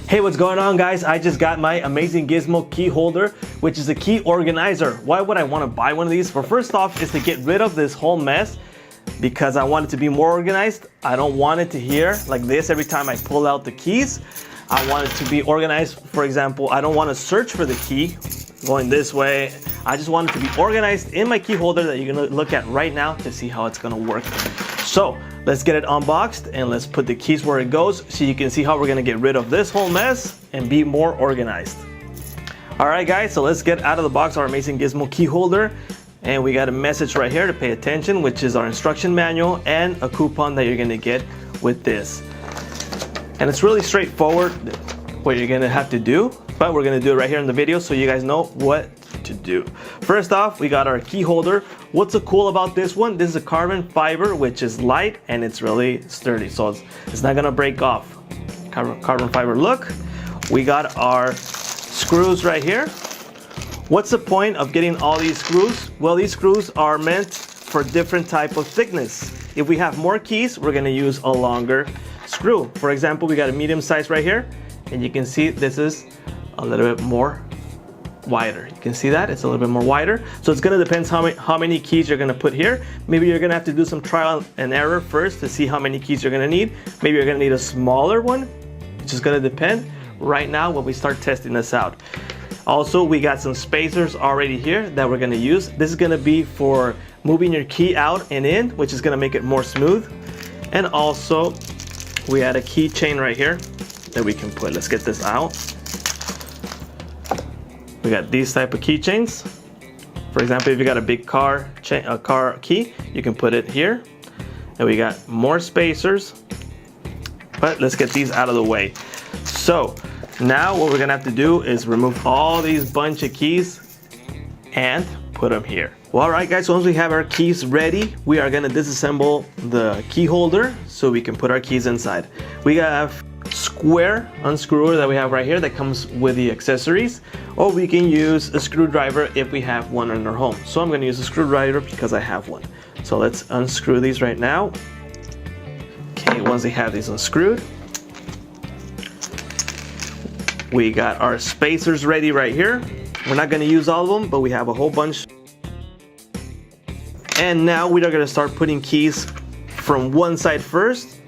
Hey, what's going on, guys? I just got my Amazin Gizmo key holder, which is a key organizer. Why would I want to buy one of these? Well, first off is to get rid of this whole mess because I want it to be more organized. I don't want it to hear like this every time I pull out the keys. I want it to be organized. For example, I don't want to search for the key going this way. I just want it to be organized in my key holder that you're going to look at right now to see how it's going to work. So let's get it unboxed and let's put the keys where it goes so you can see how we're going to get rid of this whole mess and be more organized. All right, guys, so let's get out of the box our Amazin Gizmo key holder. And we got a message right here to pay attention, which is our instruction manual and a coupon that you're going to get with this. And it's really straightforward what you're going to have to do, but we're going to do it right here in the video so you guys know what to do. First off, we got our key holder. What's so cool about this one? This is a carbon fiber, which is light and it's really sturdy, so it's not gonna break off. Carbon fiber look. We got our screws right here. What's the point of getting all these screws? Well, these screws are meant for different type of thickness. If we have more keys, we're gonna use a longer screw. For example, we got a medium size right here, and you can see this is a little bit more wider. You can see that it's a little bit more wider. So it's gonna depend how many keys you're gonna put here. Maybe you're gonna have to do some trial and error first to see how many keys you're gonna need. Maybe you're gonna need a smaller one. It's just gonna depend right now when we start testing this out. Also, we got some spacers already here that we're gonna use. This is gonna be for moving your key out and in, which is gonna make it more smooth. And also, we had a keychain right here that we can put. Let's get this out. We got these type of keychains. For example, if you got a big car key, you can put it here. And we got more spacers, but let's get these out of the way. So now what we're gonna have to do is remove all these bunch of keys and put them here. Well, all right, guys, so once we have our keys ready, we are gonna disassemble the key holder so we can put our keys inside. We have square unscrewer that we have right here that comes with the accessories, or we can use a screwdriver if we have one in our home. So I'm going to use a screwdriver because I have one. So let's unscrew these right now. Okay, once they have these unscrewed, we got our spacers ready right here. We're not going to use all of them, but we have a whole bunch. And now we are going to start putting keys from one side first,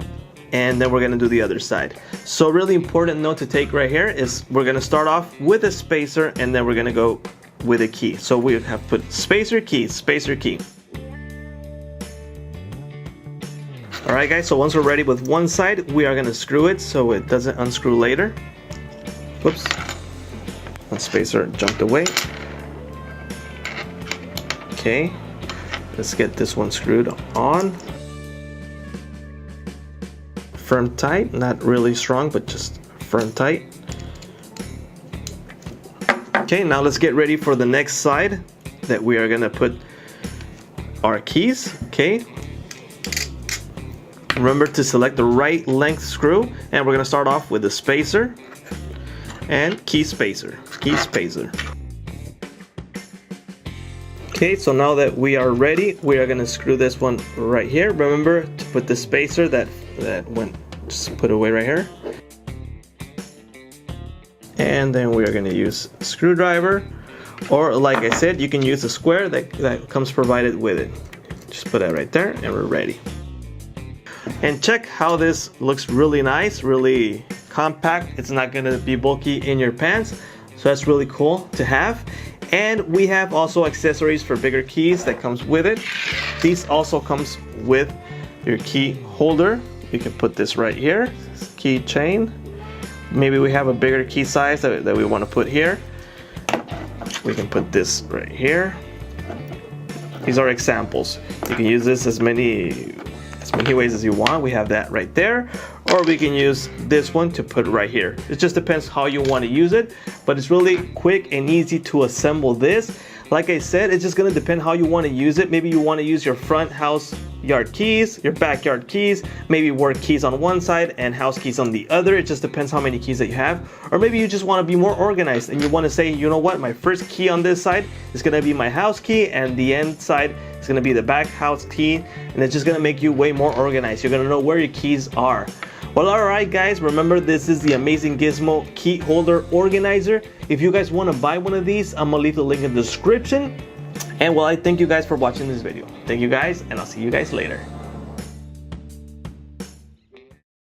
and then we're gonna do the other side. So really important note to take right here is we're gonna start off with a spacer and then we're gonna go with a key. So we have put spacer, key, spacer, key. All right, guys, so once we're ready with one side, we are gonna screw it so it doesn't unscrew later. Whoops, one spacer jumped away. Okay, let's get this one screwed on. Firm tight, not really strong, but just firm tight. Okay, now let's get ready for the next side that we are gonna put our keys. Okay, remember to select the right length screw, and we're gonna start off with the spacer and key spacer, key spacer. Okay, so now that we are ready, we are gonna screw this one right here. Remember to put the spacer that went, just put it away right here. And then we are gonna use a screwdriver, or like I said, you can use a square that comes provided with it. Just put that right there and we're ready. And check how this looks really nice, really compact. It's not gonna be bulky in your pants. So that's really cool to have. And we have also accessories for bigger keys that comes with it. These also comes with your key holder. You can put this right here, keychain. Maybe we have a bigger key size that we want to put here. We can put this right here. These are examples. You can use this as many ways as you want. We have that right there. Or we can use this one to put right here. It just depends how you want to use it, but it's really quick and easy to assemble this. Like I said, it's just going to depend how you want to use it. Maybe you want to use your front house, yard keys, your backyard keys, maybe work keys on one side and house keys on the other. It just depends how many keys that you have. Or maybe you just want to be more organized and you want to say, you know what, my first key on this side is going to be my house key, and the end side is going to be the back house key, and it's just going to make you way more organized. You're going to know where your keys are. Well, alright guys, remember this is the Amazin Gizmo key holder organizer. If you guys want to buy one of these, I'm going to leave the link in the description. And well, I thank you guys for watching this video. Thank you guys, and I'll see you guys later.